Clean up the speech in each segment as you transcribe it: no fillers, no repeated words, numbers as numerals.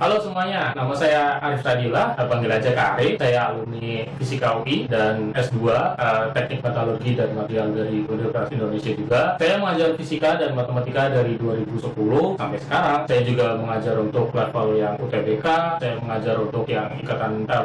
Halo semuanya, nama saya Arif Radila, panggil aja Kak Arif. Saya alumni Fisika UI dan S2 Teknik Metalurgi dan Material dari Universitas Indonesia juga. Saya mengajar Fisika dan Matematika dari 2010 sampai sekarang. Saya juga mengajar untuk level yang UTBK, saya mengajar untuk yang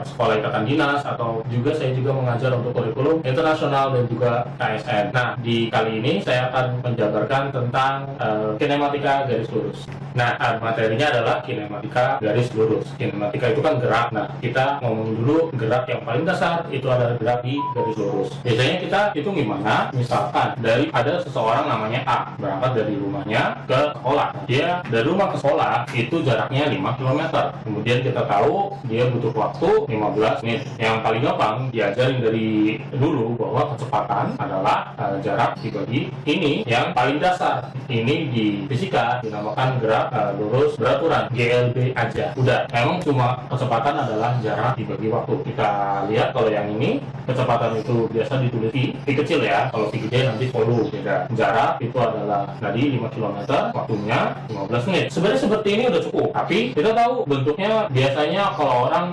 sekolah ikatan dinas, atau juga saya juga mengajar untuk kurikulum internasional dan juga KSN. Nah, di kali ini saya akan menjabarkan tentang kinematika garis lurus. Nah, materinya adalah kinematika garis lurus. Kinematika itu kan gerak. Nah, kita ngomong dulu gerak yang paling dasar, itu adalah gerak di garis lurus. Biasanya kita hitung gimana? Misalkan ada seseorang namanya A, berangkat dari rumahnya ke sekolah. Dia dari rumah ke sekolah itu jaraknya 5 km. Kemudian kita tahu dia butuh waktu 15 menit. Yang paling gampang diajarin dari dulu bahwa kecepatan adalah jarak dibagi ini yang paling dasar. Ini di fisika dinamakan gerak lurus beraturan, GLB aja. Udah, emang cuma kecepatan adalah jarak dibagi waktu. Kita lihat kalau yang ini kecepatan itu biasa ditulis V kecil ya. Kalau V gede nanti volume beda. Jarak itu adalah tadi 5 km, waktunya 15 menit. Sebenarnya seperti ini udah cukup. Tapi kita tahu bentuknya biasanya kalau orang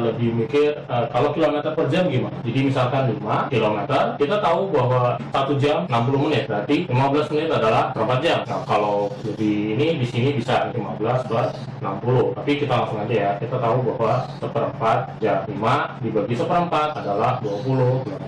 lebih mikir kalau kilometer per jam gimana. Jadi misalkan 5 km, kita tahu bahwa 1 jam 60 menit. Berarti 15 menit adalah 4 jam. Nah, kalau lebih ini di sini bisa 15 plus 60. Tapi kita langsung aja ya. Kita tahu bahwa seperempat jam 5 dibagi seperempat adalah 20 km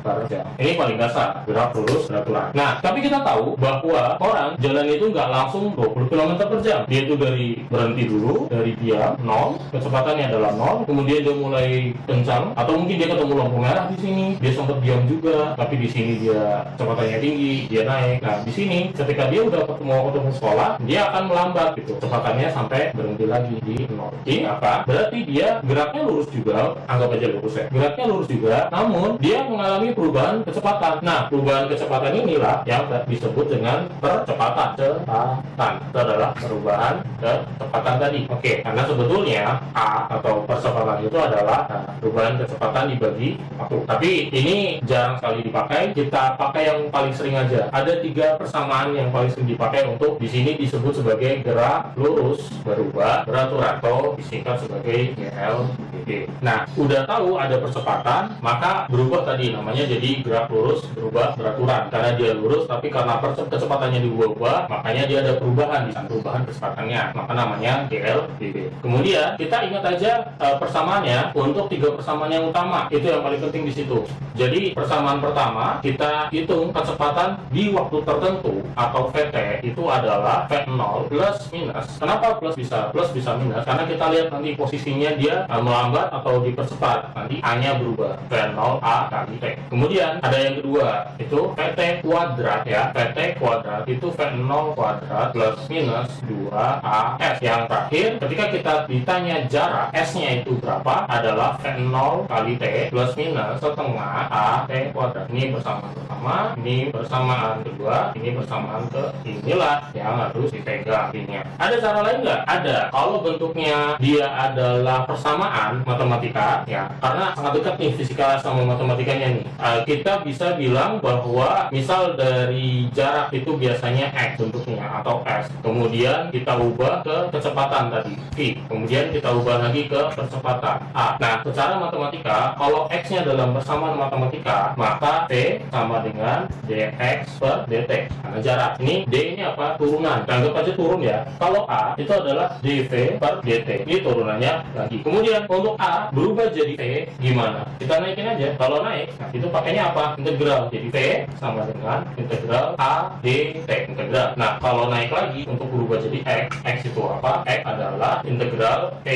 per jam. Ini paling dasar gerak lurus beraturan. Nah, tapi kita tahu bahwa orang jalan itu nggak langsung 20 km per jam. Dia itu dari berhenti dulu, dari diam 0, kecepatannya adalah 0, kemudian dia mulai kencang, atau mungkin dia ketemu lampu merah di sini, dia sempat diam juga, tapi di sini dia kecepatannya tinggi, dia naik. Nah, di sini ketika dia udah mau ketemu sekolah, dia akan melambat gitu, kecepatannya sampai berhenti lagi di 0. Ini apa? Berarti dia geraknya lurus juga, anggap aja lurus ya. Geraknya lurus juga, namun dia mengalami perubahan kecepatan. Nah, perubahan kecepatan inilah yang disebut dengan percepatan. Itu adalah perubahan kecepatan tadi. Oke, karena sebetulnya A atau percepatan itu adalah perubahan kecepatan dibagi waktu. Tapi ini jarang sekali dipakai. Kita pakai yang paling sering aja. Ada 3 persamaan yang paling sering dipakai untuk di sini disebut sebagai gerak lurus berubah beraturan atau disingkat sebagai GLBB. Nah, udah tahu ada percepatan, maka berubah tadi namanya jadi gerak lurus berubah beraturan. Karena dia lurus, tapi karena kecepatannya diubah, makanya dia ada perubahan di sana, perubahan kecepatannya. Maka namanya GLBB. Kemudian kita ingat aja persamaannya untuk 3 persamaan yang utama. Itu yang paling penting di situ. Jadi persamaan pertama kita hitung kecepatan di waktu tertentu atau VT itu adalah V0 plus minus. Kenapa plus bisa minus? Karena kita lihat nanti posisinya dia melambat atau dipercepat. Nanti A-nya berubah. V0 A kali T. Kemudian ada yang kedua, itu VT kuadrat ya. VT kuadrat itu V0 kuadrat plus minus 2AS. Yang terakhir, ketika kita ditanya jarak S-nya itu berapa, adalah V0 kali T plus minus setengah A T kuadrat. Ini persamaan pertama, ini persamaan kedua, ini persamaan ke inilah yang harus dipegang ininya. Ada cara lain nggak? Ada. Kalau bentuknya dia adalah persamaan matematika, ya, karena sangat dekat nih fisika sama matematikanya nih. Kita bisa bilang bahwa misal dari jarak itu biasanya X bentuknya atau S. Kemudian kita ubah ke kecepatan tadi V. Kemudian kita ubah lagi ke percepatan A. Nah, secara matematika, kalau X-nya dalam persamaan matematika, maka T sama dengan dx per dt. Karena jarak. Ini D ini apa? Turunan. Anggap aja turun ya. Kalau A itu adalah dv per dt. Ini turunannya lagi. Kemudian untuk A berubah jadi V gimana? Kita naikin aja. Kalau naik, nah, itu pakainya apa? Integral. Jadi V sama dengan integral A dt. Integral. Nah, kalau naik lagi untuk berubah jadi X. X itu apa? X adalah integral T.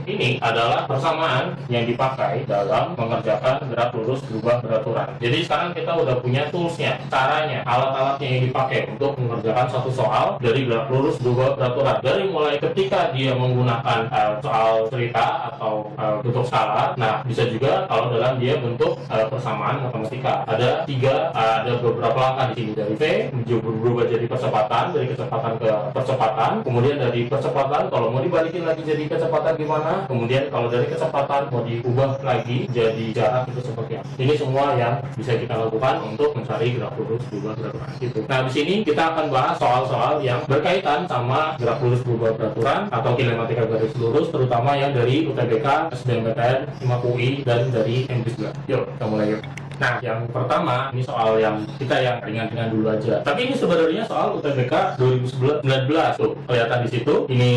Ini adalah persamaan yang dipakai dalam mengerjakan gerak lurus berubah beraturan. Jadi sekarang kita udah punya toolsnya, caranya, alat-alatnya yang dipakai untuk mengerjakan satu soal dari gerak lurus berubah beraturan. Dari mulai ketika dia menggunakan soal cerita atau bentuk skala. Nah, bisa juga kalau dalam dia bentuk persamaan matematika. Ada beberapa langkah di sini. Dari V berubah jadi percepatan, dari kecepatan ke percepatan. Kemudian dari percepatan kalau mau dibalikin lagi jadi kecepatan gimana? Kemudian kalau dari kecepatan mau diubah lagi jadi jarak itu seperti apa? Ini semua yang bisa kita lakukan untuk mencari gerak lurus berubah beraturan gitu. Nah, di sini kita akan bahas soal-soal yang berkaitan sama gerak lurus berubah beraturan atau kinematika garis lurus, terutama yang dari UTBK, SBMPTN, FIMAK UI, dan dari MPIS juga. Yuk, kita mulai yuk. Nah, yang pertama, ini soal yang kita yang ringan-ringan dulu aja. Tapi ini sebenarnya soal UTBK 2019. Tuh, kelihatan di situ. Ini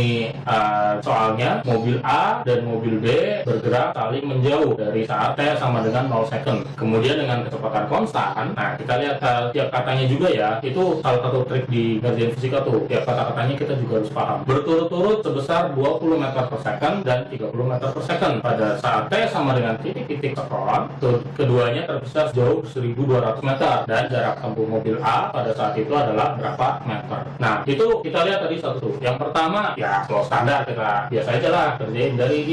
soalnya mobil A dan mobil B bergerak saling menjauh dari saat T sama dengan 0 second. Kemudian dengan kecepatan konstan. Nah, kita lihat tiap katanya juga ya. Itu salah satu trik di kajian fisika tuh. Tiap kata-katanya kita juga harus paham. Berturut-turut sebesar 20 meter per second dan 30 meter per second. Pada saat T sama dengan titik-titik sekron, keduanya terpisah sejauh 1200 meter dan jarak tempuh mobil A pada saat itu adalah berapa meter. Nah, itu kita lihat tadi satu. Yang pertama ya slow standar, kita biasa aja lah kerjain dari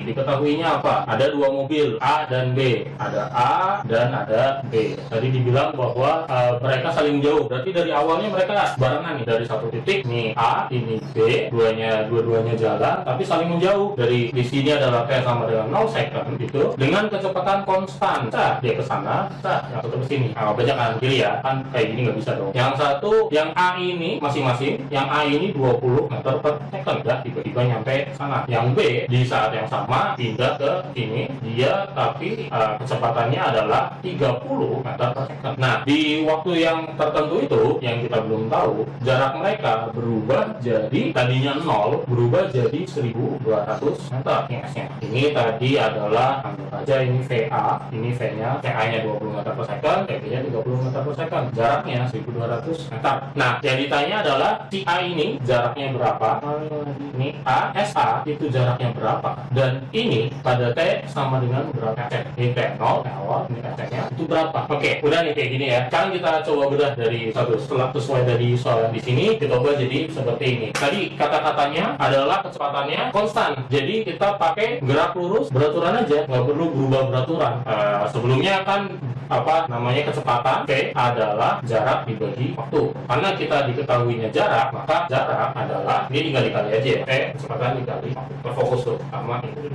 diketahuinya apa? Ada dua mobil A dan B, ada A dan ada B. Tadi dibilang bahwa mereka saling jauh, berarti dari awalnya mereka barengan nih, dari satu titik nih A, ini B, dua-duanya jalan tapi saling menjauh. Dari di sini adalah T sama dengan 0 second gitu dengan kecepatan konstan. Dia ke sana, yang satu ke sini. Nah, baca kanan kiri ya, kan kayak gini nggak bisa dong. Yang satu, yang A ini masing-masing, yang A ini 20 meter per second ya, tiba-tiba nyampe sana. Yang B di saat yang sama pindah ke sini, dia tapi kecepatannya adalah 30 meter per second. Nah, di waktu yang tertentu itu, yang kita belum tahu, jarak mereka berubah jadi tadinya 0 berubah jadi 1200 meter. Ini tadi adalah anggap aja ini VA, ini V-nya, VA-nya 20 meter per second, VB-nya 30 meter per second, jaraknya 1200 meter. Nah, yang ditanya adalah si A ini jaraknya berapa? Ini A, SA itu jaraknya berapa? Dan ini pada T sama dengan berapa? Ini T0, awal, ini S-nya itu berapa? Oke, udah nih kayak gini ya. Sekarang kita coba bedah dari satu, setelah sesuai dari soal di sini, kita ubah jadi seperti ini. Tadi kata-katanya adalah kecepatannya konstan, jadi kita pakai gerak lurus beraturan aja, nggak perlu berubah beraturan. Sebelumnya kan kecepatan V adalah jarak dibagi waktu. Karena kita diketahuinya jarak, maka jarak adalah ini tinggal dikali aja ya. V kecepatan dikali waktu. Terfokus tuh sama ini.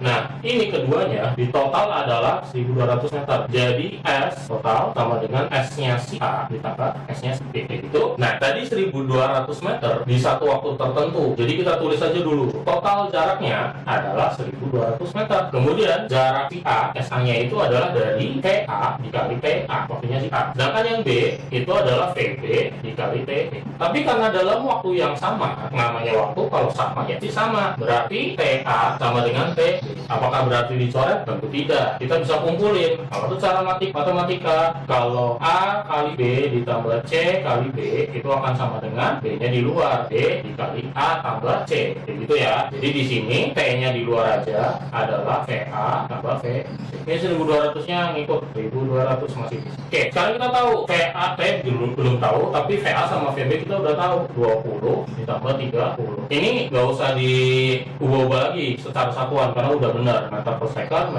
Nah, ini keduanya di total adalah 1200 meter. Jadi S total sama dengan S-nya si A ditambah S-nya si B gitu. Nah, tadi 1200 meter di satu waktu tertentu. Jadi kita tulis aja dulu. Total jaraknya adalah 1200 meter. Kemudian jarak si A, S-nya itu adalah dari VA dikali PA, waktunya si A. Sedangkan yang B itu adalah VB dikali PB. Tapi karena dalam waktu yang sama, namanya waktu kalau sama ya sama. Berarti PA sama dengan PB. Apakah berarti dicoret? Tentu tidak. Kita bisa kumpulin. Kalau itu cara matematika, kalau A kali B ditambah C kali B itu akan sama dengan B-nya di luar, B dikali A tambah C. Begitu ya. Jadi di sini T-nya di luar aja adalah VA tambah V. Ini 1200-nya ngikut 1200 masih bisa. Oke, sekarang kita tahu VA T belum tahu, tapi VA sama VB kita udah tahu 20 ditambah 30. Ini nggak usah diubah lagi secara satuan karena udah benar meter per second,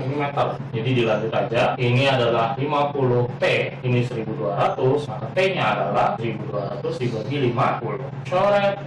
ini meter. Jadi dilanjut aja. Ini adalah 50 T, ini 1200, maka T-nya adalah 1200 dibagi 50. Coret,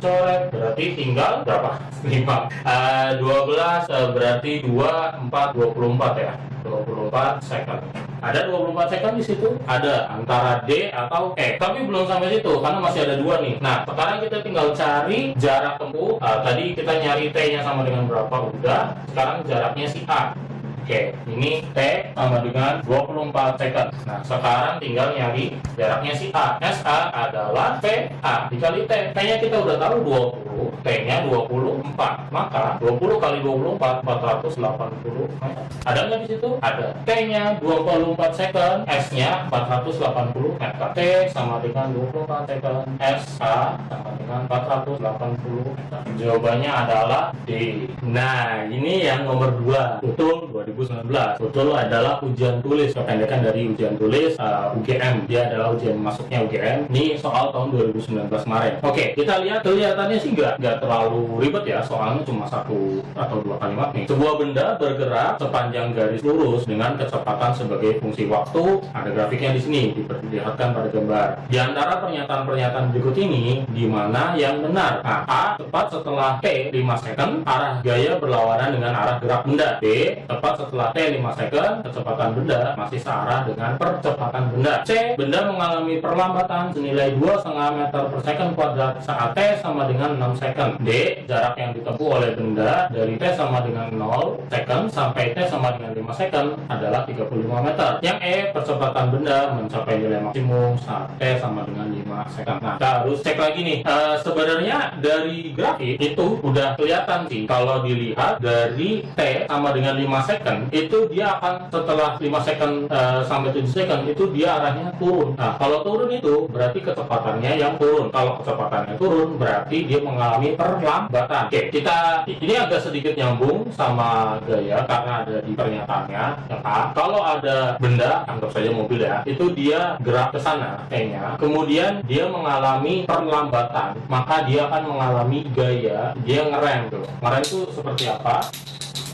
berarti tinggal berapa? 5. 12 berarti 24 ya. 24 second. Ada 24 second di situ? Ada, antara D atau E. Tapi belum sampai situ karena masih ada dua nih. Nah, sekarang kita tinggal cari jarak tempuh. Tadi kita nyari T-nya sama dengan berapa? Udah. Sekarang jaraknya si A. Oke, ini T sama dengan 24 second. Nah, sekarang tinggal nyari jaraknya si A. SA adalah VA dikali T. T-nya kita udah tahu 20, T-nya 24. Maka 20 kali 24, 480 meter. Ada nggak di situ? Ada. T-nya 24 second, S-nya 480 meter. T sama dengan 24 second, SA sama dengan 480 meter. Jawabannya adalah D. Nah, ini yang nomor 2. Betul, 2019. Betul adalah ujian tulis, kependekan dari ujian tulis UGM. Dia adalah ujian masuknya UGM. Ini soal tahun 2019 kemarin. Oke, kita lihat kelihatannya sih nggak terlalu ribet ya, soalnya cuma 1 atau 2 kalimat nih. Sebuah benda bergerak sepanjang garis lurus dengan kecepatan sebagai fungsi waktu. Ada grafiknya di sini, diperlihatkan pada gambar. Di antara pernyataan-pernyataan berikut ini, di mana yang benar? Nah, A tepat setelah T 5 second, arah gaya berlawanan dengan arah gerak benda. B tepat setelah T 5 second, kecepatan benda masih searah dengan percepatan benda. C. Benda mengalami perlambatan senilai 2,5 meter per second kuadrat saat T sama dengan 6 second. D. Jarak yang ditempuh oleh benda dari T sama dengan 0 second sampai T sama dengan 5 second adalah 35 meter. Yang E. Percepatan benda mencapai nilai maksimum saat T sama dengan 5 second. Nah, kita harus cek lagi nih. Sebenarnya dari grafik itu udah kelihatan sih, kalau dilihat dari T sama dengan 5 second itu dia akan setelah 5 second sampai 7 second itu dia arahnya turun. Nah, kalau turun itu berarti kecepatannya yang turun. Kalau kecepatannya turun berarti dia mengalami perlambatan. Oke, kita ini agak sedikit nyambung sama gaya karena ada di pernyataannya yang A. Kalau ada benda, anggap saja mobil ya, itu dia gerak ke sana T-nya, kemudian dia mengalami perlambatan, maka dia akan mengalami gaya, dia ngerem tuh. Ngerem itu seperti apa?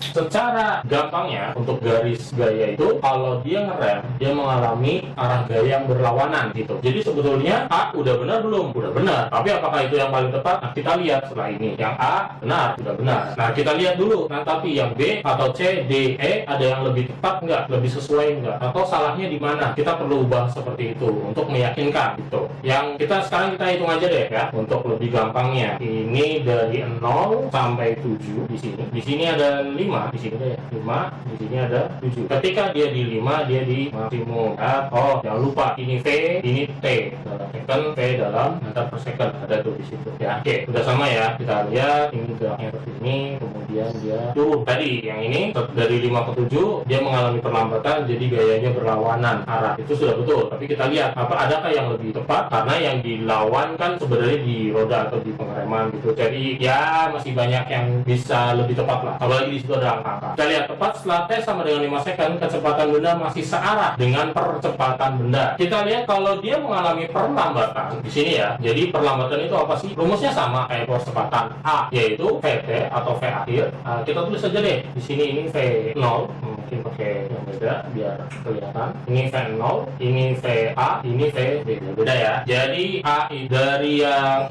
Secara gampangnya untuk garis gaya itu, kalau dia ngerem, dia mengalami arah gaya yang berlawanan gitu. Jadi sebetulnya A udah benar belum? Udah benar. Tapi apakah itu yang paling tepat? Nah, kita lihat setelah ini. Yang A benar, udah benar. Nah, kita lihat dulu. Nah, tapi yang B atau C, D, E ada yang lebih tepat nggak? Lebih sesuai nggak? Atau salahnya di mana? Kita perlu ubah seperti itu untuk meyakinkan gitu. Yang sekarang kita hitung aja deh ya, untuk lebih gampangnya. Ini dari 0 sampai 7 di sini. Di sini ada 5. Di sini ada ya 5, di sini ada 7. Ketika dia di 5, dia di maksimum. Oh, jangan lupa ini V, ini T dalam second, V dalam meter per second, ada tuh di situ ya. Oke, udah sama ya. Kita lihat ini geraknya ke sini, kemudian dia turun. Tadi yang ini dari 5 ke 7 dia mengalami perlambatan, jadi gayanya berlawanan arah. Itu sudah betul. Tapi kita lihat adakah yang lebih tepat, karena yang dilawan kan sebenarnya di roda atau di pengereman gitu. Jadi ya masih banyak yang bisa lebih tepat lah. Apalagi di situ ada angka. Kita lihat tepat setelah T sama dengan 5 second, kecepatan benda masih searah dengan percepatan benda. Kita lihat kalau dia mengalami perlambatan di sini ya. Jadi perlambatan itu apa sih? Rumusnya sama kayak percepatan A, yaitu VT atau V akhir. Kita tulis saja deh. Di sini ini V0, mungkin pakai yang beda biar kelihatan. Ini V0, ini VA, ini VB. Beda ya. Jadi A dari yang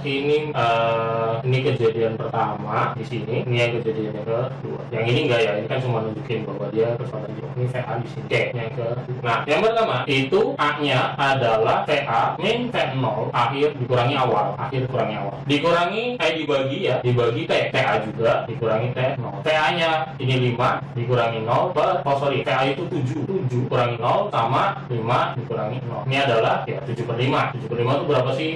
ini kejadian pertama di sini, ini yang kejadian yang kedua. Yang ini enggak ya, ini kan cuma nunjukin bahwa dia kecepatan jauh. Ini VA di sini. Oke, yang ke. Nah, yang pertama itu A-nya adalah VA min V0 akhir dikurangi awal, Dikurangi dibagi ya, dibagi T, TA juga dikurangi T0. TA-nya ini 5 dikurangi 0 VA itu 7 kurangi 0 sama 5 dikurangi 0. Ini adalah ya 7/5. 7/5 itu berapa sih?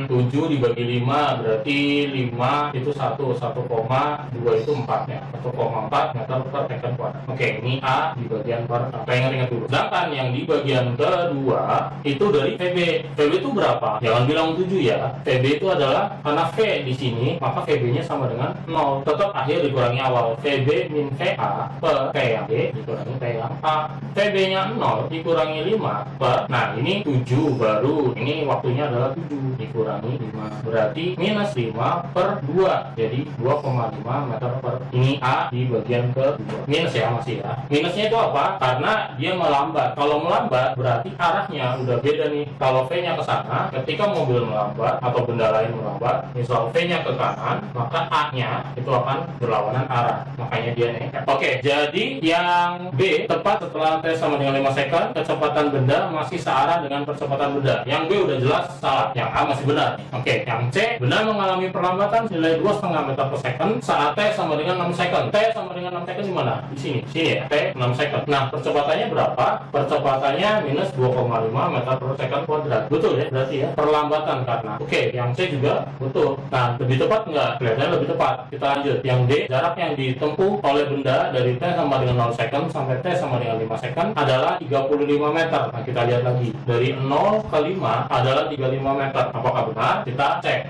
7 dibagi 5 berarti 5 itu 1,2 itu 4 ya, 1,4 meter per second kuadrat. Oke, ini A di bagian pertama. Ingat dulu. Sedangkan yang di bagian kedua itu dari VB. VB itu berapa? Jangan bilang 7 ya. VB itu adalah karena V di sini, maka VB-nya sama dengan 0. Tetap akhir dikurangi awal. VB min VA per V yang B dikurangi V yang A. VB-nya 0 dikurangi 5 per, nah ini 7 baru. Ini waktunya adalah 7 dikurangi 5. Berarti minus 5 per 2. Jadi 2,5 meter per. Ini A di bagian kedua. Minus ya masih ya. Minusnya itu apa? Karena dia melambat. Kalau melambat berarti arahnya udah beda nih. Kalau V-nya ke sana, ketika mobil melambat atau benda lain melambat, misal V-nya ke kanan, maka A-nya itu akan berlawanan arah. Makanya dia nekat. Oke, jadi yang B tepat setelah T sama dengan 5 second, kecepatan benda masih searah dengan percepatan benda. Yang B udah jelas salah. Yang A masih benar. Oke, yang C, benda mengalami perlambatan nilai 2,5 meter per second saat T sama dengan 6 second. T sama dengan 6 second di mana? Di sini ya. T 6 second. Nah, percepatannya berapa? Percepatannya minus 2,5 meter per second kuadrat. Betul ya? Berarti ya perlambatan karena. Oke, yang C juga betul. Nah, lebih tepat nggak? Kelihatannya lebih tepat. Kita lanjut. Yang D, jarak yang ditempuh oleh benda dari T sama dengan 0 second sampai T sama dengan 5 second adalah 35 meter. Nah, kita lihat lagi. Dari 0 ke 5 adalah 35 meter. Apakah benar? Kita cek.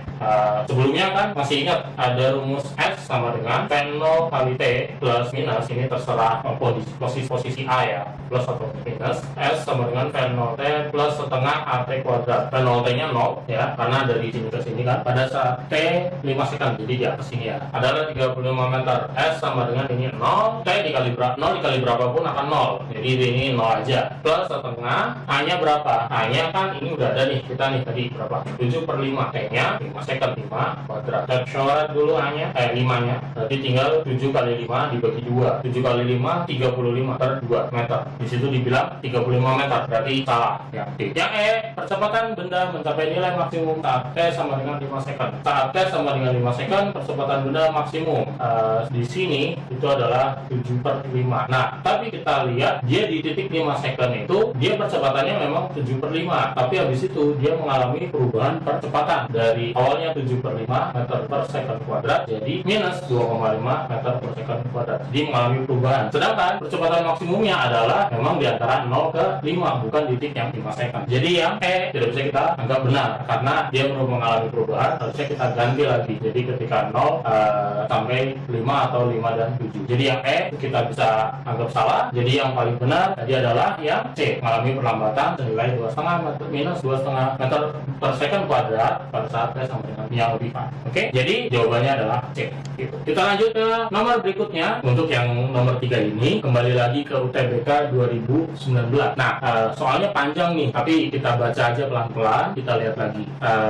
Sebelumnya kan masih ingat ada rumus S sama dengan V0 kali T plus minus, ini terserah posisi A ya, plus atau minus. S sama dengan V0 T plus setengah AT kuadrat. V0 T nya 0 ya, karena dari sini ke sini kan pada saat T 5 second, jadi di atas sini ya adalah 35 meter. S sama dengan ini 0, T dikali berapa pun akan 0, jadi ini 0 aja, plus setengah. A nya berapa? A nya kan ini udah ada nih, kita nih tadi berapa? 7/5. T nya 5 second second 5 kuadrat. Dan coret dulu A-nya, 5-nya. Berarti tinggal 7 kali 5 dibagi 2. 7 kali 5, 35 per 2 meter. Di situ dibilang 35 meter, berarti salah. Yang D. Yang E, percepatan benda mencapai nilai maksimum saat T sama dengan 5 second. Saat T sama dengan 5 second, percepatan benda maksimum. Di sini itu adalah 7/5. Nah, tapi kita lihat dia di titik 5 second itu, dia percepatannya memang 7/5. Tapi habis itu dia mengalami perubahan percepatan dari awalnya 7/5 meter per second kuadrat jadi minus 2,5 meter per second kuadrat. Jadi mengalami perubahan. Sedangkan percepatan maksimumnya adalah memang di antara 0 ke 5, bukan di titik yang 5 second. Jadi yang E tidak bisa kita anggap benar karena dia belum mengalami perubahan, harusnya kita ganti lagi. Jadi ketika 0 sampai 5 atau 5 dan 7. Jadi yang E kita bisa anggap salah. Jadi yang paling benar tadi adalah yang C, mengalami perlambatan senilai 2,5 meter minus 2,5 meter per second kuadrat pada saat T sama dengan yang lebih Pak. Oke, jadi jawabannya adalah C. Gitu. Kita lanjut ke nomor berikutnya. Untuk yang nomor 3 ini kembali lagi ke UTBK 2019. Nah, soalnya panjang nih, tapi kita baca aja pelan-pelan. Kita lihat lagi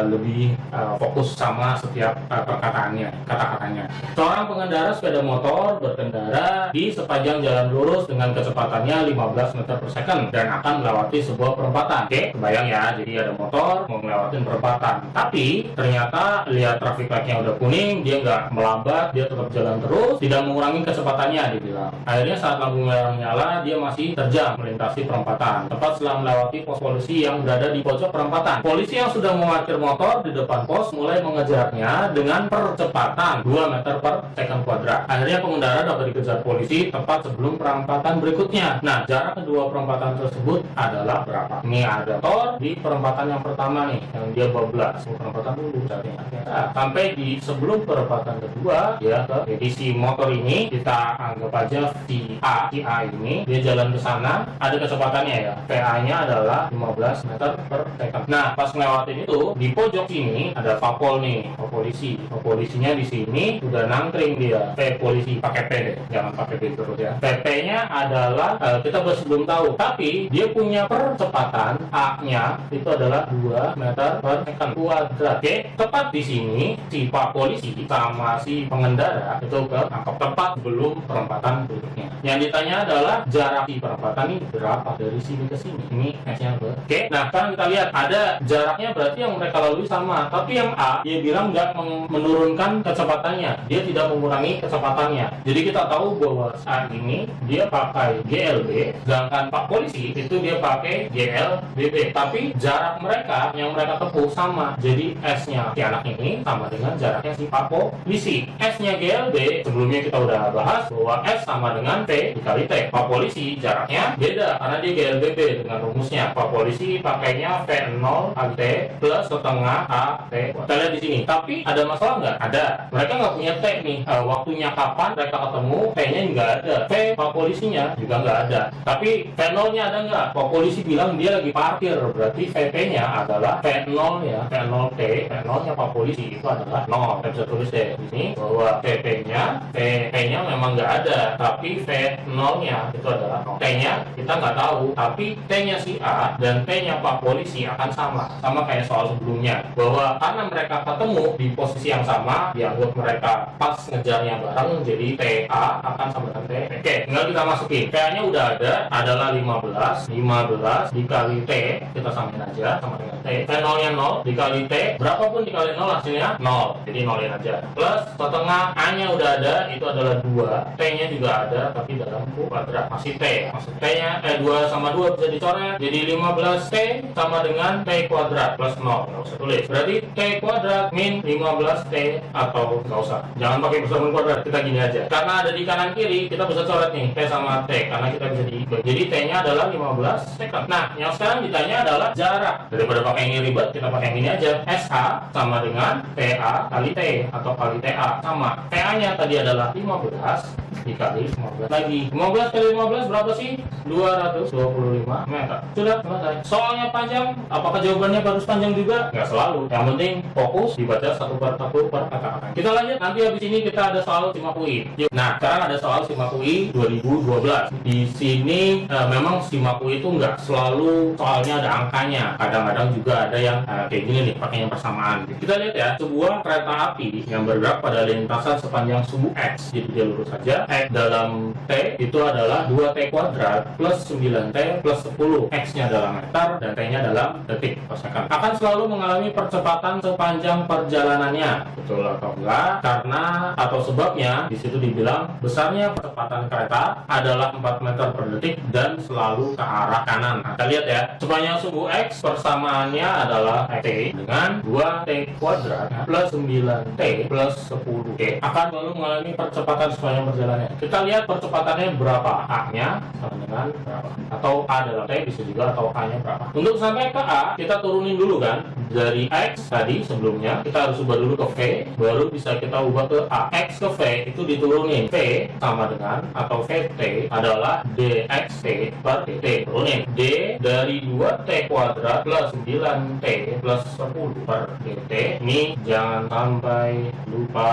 lebih fokus sama setiap perkataannya, kata-katanya. Seorang pengendara sepeda motor berkendara di sepanjang jalan lurus dengan kecepatannya 15 meter per second dan akan melewati sebuah perempatan. Oke, kebayang ya, jadi ada motor mau melewati perempatan. Tapi ternyata lihat traffic light-nya udah kuning, dia nggak melambat, dia tetap jalan terus, tidak mengurangi kecepatannya, dibilang. Akhirnya saat lampu merah menyala, dia masih terjang melintasi perempatan. Tepat setelah melewati pos polisi yang berada di pojok perempatan. Polisi yang sudah memarkir motor di depan pos mulai mengejarnya dengan percepatan 2 meter per second kuadrat. Akhirnya pengendara dapat dikejar polisi tepat sebelum perempatan berikutnya. Nah, jarak kedua perempatan tersebut adalah berapa? Ini ada motor di perempatan yang pertama nih, yang dia bablas. Perempatan dulu nah, sampai di sebelum perempatan kedua, ya jadi si motor ini kita anggap aja si A ini dia jalan ke sana, ada kecepatannya ya. PA-nya adalah 15 meter per second. Nah, pas ngelewatin itu di pojok sini ada papol nih, polisi. Polisinya di sini udah nangkring dia. Polisi pakai P deh, jangan pakai B terus ya. PP-nya adalah kita belum tahu, tapi dia punya percepatan A-nya itu adalah 2 meter per second kuadrat. Oke, tepat di sini si Pak Polisi sama si pengendara itu ketangkap tepat belum perempatan berikutnya. Yang ditanya adalah jarak di perempatan ini berapa dari sini ke sini. Ini S-nya berapa? Oke, nah sekarang kita lihat ada jaraknya, berarti yang mereka lalui sama. Tapi yang A dia bilang nggak menurunkan kecepatannya, dia tidak mengurangi kecepatannya. Jadi kita tahu bahwa saat ini dia pakai GLB, sedangkan Pak Polisi itu dia pakai GLBB. Tapi jarak mereka yang mereka tempuh sama. Jadi S-nya si anak ini sama dengan jaraknya si Pak Polisi. S-nya GLB sebelumnya kita udah bahas bahwa S sama dengan T dikali T. Pak Polisi jaraknya beda karena dia GLBB dengan rumusnya. Pak Polisi pakainya V0 kali T plus setengah AT. Kita lihat di sini. Tapi ada masalah nggak? Ada. Mereka nggak punya T nih. Waktunya kapan mereka ketemu? T-nya nggak ada. V Pak Polisinya juga nggak ada. Tapi V0-nya ada nggak? Pak Polisi bilang dia lagi parkir. Berarti VP-nya adalah V0 ya. V0T. V0-nya Pak Polisi itu adalah 0. Saya bisa tulis deh di sini bahwa VP-nya memang nggak ada. Tapi V0-nya itu adalah 0. T-nya kita nggak tahu. Tapi T-nya si A dan T-nya Pak Polisi akan sama. Sama kayak soal sebelumnya. Bahwa karena mereka ketemu di posisi yang sama, dianggap mereka pas ngejarnya bareng, jadi TA akan sama dengan T. Oke, tinggal kita masukin. TA-nya udah ada, adalah 15 dikali T, kita samain aja sama dengan T. V0-nya 0 dikali T, berapapun dikali 0 hasilnya 0. Jadi nolin aja. Plus setengah A-nya udah ada, itu adalah 2. T-nya juga ada, tapi dalam kuadrat. Masih T. Maksud T-nya 2 sama 2 bisa dicoret. Jadi 15T sama dengan T kuadrat plus 0. Nggak usah tulis. Berarti T kuadrat min 15T atau nggak usah. Jangan pakai bersama kuadrat. Kita gini aja. Karena ada di kanan kiri, kita bisa coret nih T sama T. Karena kita bisa dibagi. Jadi T-nya adalah 15 second. Nah, yang sekarang ditanya adalah jarak. Daripada pakai yang ini ribet, kita pakai yang ini aja. SH sama dengan TA kali T atau kali TA sama. TA-nya tadi adalah 15 dikali 15 lagi. 15 kali 15 berapa sih? 225 meter. Sudah selesai. Soalnya panjang, apakah jawabannya harus panjang juga? Nggak selalu. Yang penting fokus dibaca satu per kata-kata. Kita lanjut, nanti habis ini kita ada soal SIMAK UI. Nah, sekarang ada soal SIMAK UI 2012. Di sini memang SIMAK UI itu nggak selalu soalnya ada angkanya. Kadang-kadang juga ada yang kayak gini nih, pakai yang persamaan. kanan. Kita lihat ya, sebuah kereta api yang bergerak pada lintasan sepanjang sumbu X, jadi dia lurus saja. X dalam T itu adalah 2T kuadrat plus 9T plus 10. X-nya dalam meter dan T-nya dalam detik per second. Akan selalu mengalami percepatan sepanjang perjalanannya. Betul atau enggak? Karena atau sebabnya di situ dibilang besarnya percepatan kereta adalah 4 meter per detik dan selalu ke arah kanan. Nah, kita lihat ya, sepanjang sumbu X persamaannya adalah T dengan 2T kuadrat plus 9T plus 10T akan selalu mengalami percepatan sepanjang perjalanannya. Kita lihat percepatannya berapa, A-nya sama dengan berapa, atau A dalam T bisa juga, atau A-nya berapa. Untuk sampai ke A, kita turunin dulu kan, dari X tadi sebelumnya kita harus ubah dulu ke V, baru bisa kita ubah ke A. X ke V itu diturunin, V sama dengan atau VT adalah dXT per dt. Turunin D dari 2T kuadrat plus 9T plus 10 per dt. Ini jangan sampai lupa.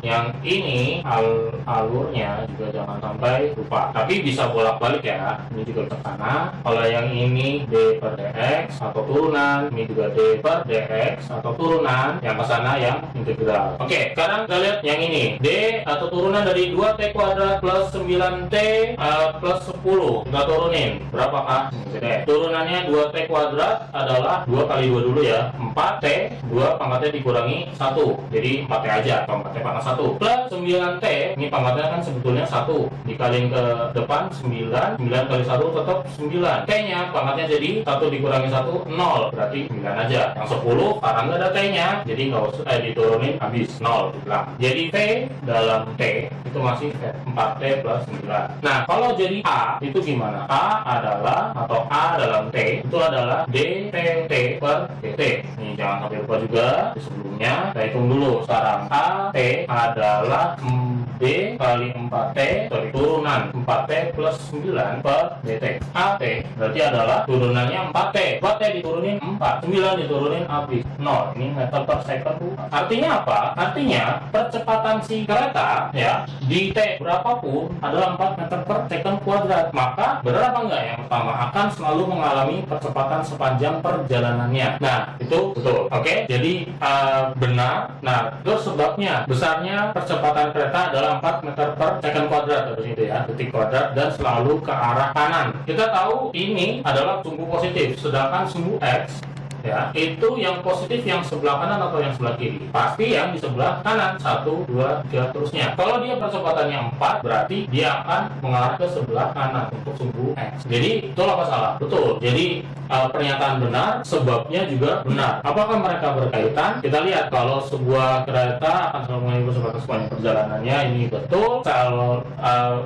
Yang ini alurnya juga jangan sampai lupa. Tapi bisa bolak-balik ya. Ini juga ke sana. Kalau yang ini D per dx atau turunan, ini juga D per dx atau turunan. Yang ke sana yang integral. Oke, sekarang kita lihat yang ini. D atau turunan dari 2T kuadrat plus 9T plus 10. Kita turunin. Berapakah? Turunannya 2T kuadrat adalah 2 kali 2 dulu ya. 4T, 2 pangkatnya dikurangi 1. Jadi 4T aja. Pangkatnya pangkat 1. Plus 9T, ini pangkatnya kan sebetulnya 1. Dikaliin ke depan 9. 9 kali 1 tetap 9. T-nya pangkatnya jadi 1 dikurangi 1, 0. Berarti 9 aja. Yang 10 karena nggak ada T-nya. Jadi nggak usah diturunin habis 0 dibilang. Jadi T dalam T itu masih 4T plus 9. Nah, kalau jadi A itu gimana? A adalah atau A dalam T itu adalah dPT per dt. Ini jangan sampai lupa juga di sebelumnya. Kita hitung dulu sekarang. A T adalah D kali 4T, sorry, turunan 4T plus 9 per dt. AT berarti adalah turunannya 4T. 4T diturunin 4, 9 diturunin habis 0. Ini meter per second. Artinya apa? Artinya percepatan si kereta ya di T berapapun adalah 4 meter per second kuadrat. Maka benar apa enggak? Yang pertama akan selalu mengalami percepatan sepanjang perjalanannya. Nah, itu betul. Oke, jadi benar. Nah, terus sebabnya besarnya percepatan kereta adalah 4 meter per second kuadrat, terus itu ya, detik kuadrat, dan selalu ke arah kanan. Kita tahu ini adalah sumbu positif, sedangkan sumbu X ya, itu yang positif yang sebelah kanan atau yang sebelah kiri? Pasti yang di sebelah kanan. 1, 2, 3, terusnya. Kalau dia percepatannya 4, berarti dia akan mengarah ke sebelah kanan untuk sumbu X. Jadi, betul apa salah? Betul. Jadi, pernyataan benar, sebabnya juga benar. Apakah mereka berkaitan? Kita lihat, kalau sebuah kereta akan selalu mengalami percepatan sepanjang perjalanannya, ini betul. Kalau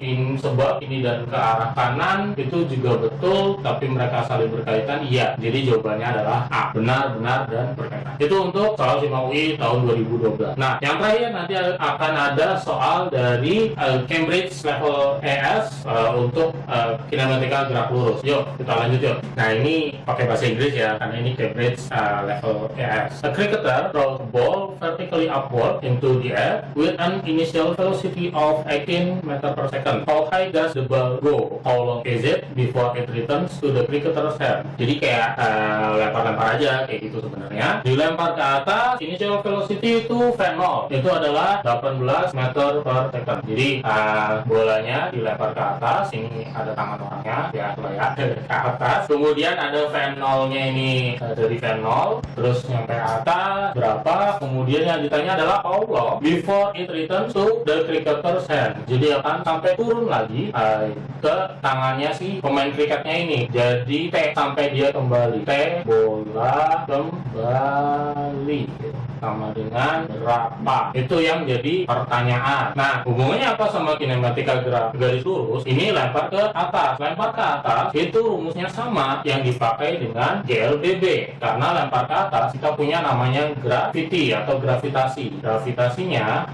ini sebab ini dan ke arah kanan, itu juga betul, tapi mereka saling berkaitan, iya. Jadi, jawabannya adalah A. Benar, dan berkaitan. Itu untuk soal SIMA UI tahun 2012. Nah, yang terakhir nanti akan ada soal dari Cambridge level ES untuk kinematika gerak lurus. Yuk, kita lanjut yuk. Nah, ini pakai bahasa Inggris ya, karena ini Cambridge level ES. A cricketer throws a ball vertically upward into the air with an initial velocity of 18 meter per second. How high does the ball go? How long is it before it returns to the cricketer's hand? Jadi kayak lempar-lempar aja kayak gitu sebenarnya. Dilempar ke atas, initial velocity itu V0. Itu adalah 18 meter per second. Jadi bolanya dilempar ke atas, ini ada tangan orangnya ya, ke atas. Kemudian ada V0-nya ini dari V0 terus nyampe atas berapa? Kemudian yang ditanya adalah how long before it returns to the cricketer's hand. Jadi akan sampai turun lagi ke tangannya si pemain kriketnya ini. Jadi T sampai dia kembali. T bola kembali sama dengan berapa? Itu yang jadi pertanyaan. Nah, hubungannya apa sama kinematika garis lurus? Ini lempar ke atas. Lempar ke atas itu rumusnya sama yang dipakai dengan GLDB. Karena lempar ke atas kita punya namanya gravity atau gravitasi. Gravitasinya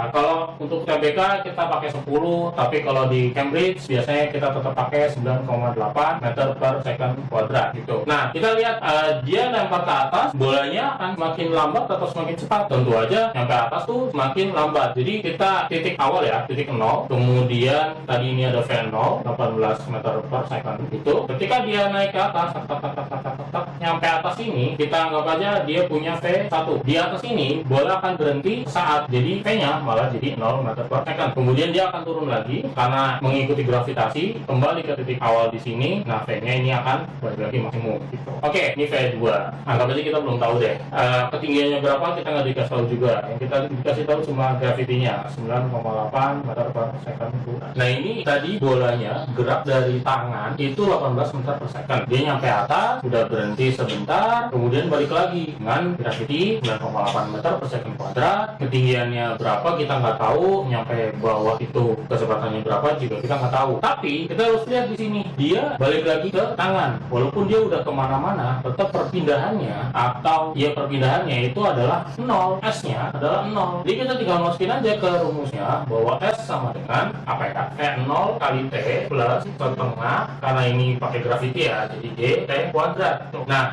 kalau untuk TBK kita pakai 10, tapi kalau di Cambridge biasanya kita tetap pakai 9,8 meter per second kuadrat gitu. Nah, kita lihat dia lempar ke atas, bolanya akan semakin lambat atau semakin cepat. Tentu aja sampai atas tuh semakin lambat. Jadi kita titik awal ya, titik 0, kemudian tadi ini ada V0 18 meter per second itu. Ketika dia naik ke atas, nyampe atas ini, kita anggap aja dia punya V1. Di atas ini bola akan berhenti saat, jadi V-nya malah jadi 0 meter per second. Kemudian dia akan turun lagi karena mengikuti gravitasi, kembali ke titik awal di sini. Nah, V-nya ini akan balik lagi maksimum gitu. Oke, ini V2. Anggap aja kita belum tahu deh ketinggiannya berapa, kita nggak dikasih tahu juga. Yang kita dikasih tahu cuma gravitinya 9,8 meter per second. Nah, ini tadi bolanya gerak dari tangan itu 18 meter per second. Dia nyampe atas, udah berhenti sebentar, kemudian balik lagi dengan graviti 9,8 meter per second kuadrat. Ketinggiannya berapa kita nggak tahu, nyampe bawah itu kecepatannya berapa juga kita nggak tahu. Tapi kita harus lihat di sini, dia balik lagi ke tangan. Walaupun dia udah kemana-mana, tetap perpindahannya atau ya perpindahannya itu adalah 0, S-nya adalah 0. Jadi kita tinggal masukin aja ke rumusnya bahwa S sama dengan apa ya? V0 kali T plus setengah, karena ini pakai graviti ya, jadi G T kuadrat. Nah,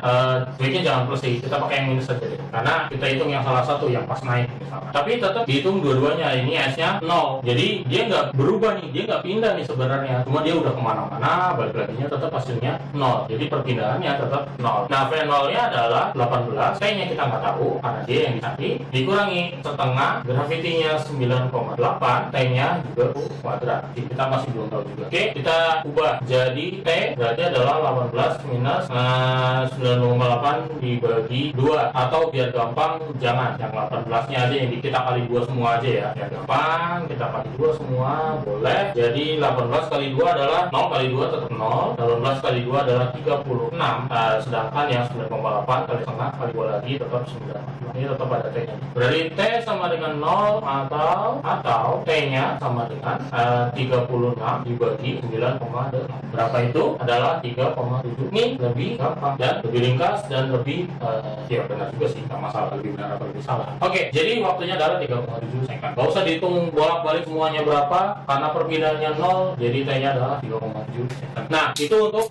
baiknya jangan plus sih, kita pakai yang minus saja deh, karena kita hitung yang salah satu yang pas naik misalnya. Tapi tetap dihitung dua-duanya, ini S-nya 0. Jadi dia nggak berubah nih, dia nggak pindah nih sebenarnya, cuma dia udah kemana-mana, balik laginya tetap hasilnya 0. Jadi perpindahannya tetap 0. Nah, V0-nya adalah 18, T-nya kita nggak tahu karena dia yang dicari, dikurangi setengah, gravitinya 9,8, T-nya juga kuadrat. Jadi kita masih belum tahu juga. Oke, kita ubah jadi T berarti adalah 18 minus 9,8 dibagi 2, atau biar gampang jangan yang 18-nya aja, yang kita kali 2 semua aja ya. Biar gampang kita kali 2 semua boleh. Jadi 18 kali 2 adalah 0 kali 2 tetap 0. 18 kali 2 adalah 36. Sedangkan yang 9,8 kali setengah kali 2 lagi tetap 9. Ini tetap ada T-nya. Berarti T sama dengan 0 atau T-nya sama dengan 36 dibagi 9,8. Berapa itu? Adalah 3,7. Ini lebih gampang dan lebih ringkas dan lebih ya benar juga sih, nggak masalah lebih benar atau lebih salah. Oke, jadi waktunya adalah 3,7 second. Gak usah dihitung bolak-balik semuanya berapa, karena perpindahannya 0, jadi T-nya adalah 3,7 second. Nah, itu untuk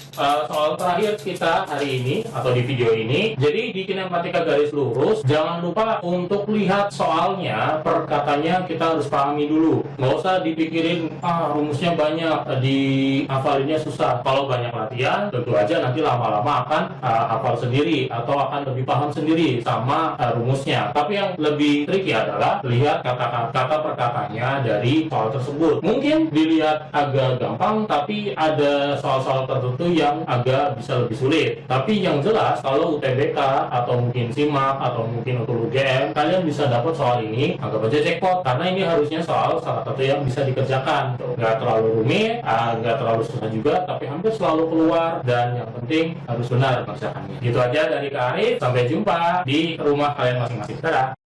soal terakhir kita hari ini atau di video ini. Jadi di kinematika garis lurus, jangan lupa untuk lihat soalnya, perkatanya kita harus pahami dulu. Nggak usah dipikirin rumusnya banyak, dihafalinnya susah. Kalau banyak latihan, tentu aja nanti lama-lama akan hafal sendiri atau akan lebih paham sendiri sama rumusnya. Tapi yang lebih tricky adalah lihat kata perkataannya dari soal tersebut. Mungkin dilihat agak gampang, tapi ada soal-soal tertentu yang agak bisa lebih sulit. Tapi yang jelas kalau UTBK atau mungkin SIMAK atau mungkin untuk UGM, kalian bisa dapat soal ini, anggap aja jackpot, karena ini harusnya soal salah satu yang bisa dikerjakan. Nggak terlalu rumit, nggak terlalu susah juga, tapi hampir selalu keluar, dan yang penting harus benar mengerjakannya. Gitu aja dari Kak Arif, sampai jumpa di rumah kalian masing-masing. Dadah!